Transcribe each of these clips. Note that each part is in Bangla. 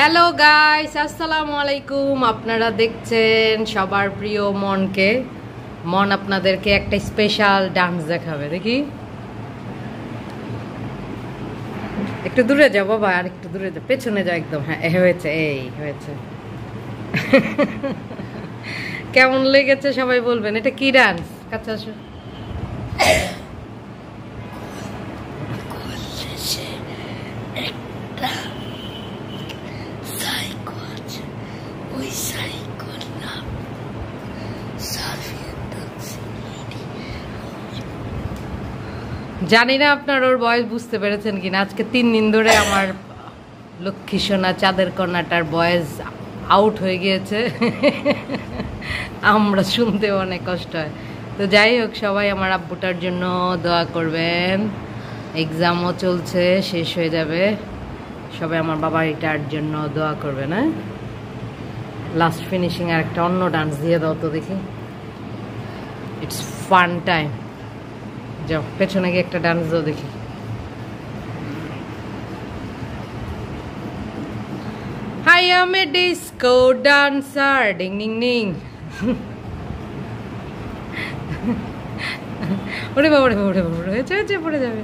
হ্যালো গাইস, আসসালামু আলাইকুম। আপনারা দেখছেন সবার প্রিয় মনকে। মন আপনাদেরকে একটা স্পেশাল ডান্স দেখাবে। দেখি, একটু দূরে যাও বাবা, আর একটু দূরে যাও, পেছনে যাও একদম। হ্যাঁ, হয়েছে, এই হয়েছে। কেমন লেগেছে সবাই বলবেন। এটা কি ডান্স? কাছে আসো। জানি না আপনার ওর বয়স বুঝতে পেরেছেন কিনা। আজকে 3 দিন ধরে আমার লক্ষ্মী সোনা চাঁদের কন্যাটার বয়স আউট হয়ে গিয়েছে। আমরা শুনতে অনেক কষ্ট হয়। তো যাই হোক, সবাই আমার আব্বুটার জন্য দোয়া করবেন। এক্সামও চলছে, শেষ হয়ে যাবে। সবাই আমার বাবার এটার জন্য দোয়া করবেন। হ্যাঁ, লাস্ট ফিনিশিং আর একটা অন্য ডান্স দিয়ে দাও তো দেখি। It's fun time. যাও, পেছনে গিয়ে একটা ডান্স দাও দেখি। I am a disco dancer, ding ding ding. ওরে বাবা, ওরে বাবা, ওরে বাবা, হয়েছে, পড়ে যাবে।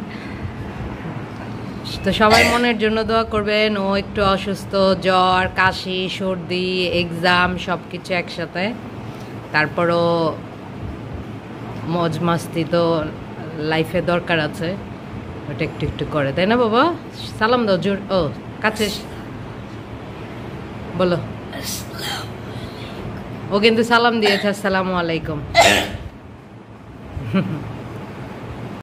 তো সবাই মনের জন্য দোয়া করবেন। ও একটু অসুস্থ, জ্বর, কাশি, সর্দি, এক্সাম সব কিছু একসাথে। তারপরও মজ মাস্তি তো লাইফে দরকার আছে, ওটা একটু একটু করে, তাই না বাবা? সালাম দাও জোর। ও কাছে বলো। ও কিন্তু সালাম দিয়েছে, আসসালামু আলাইকুম।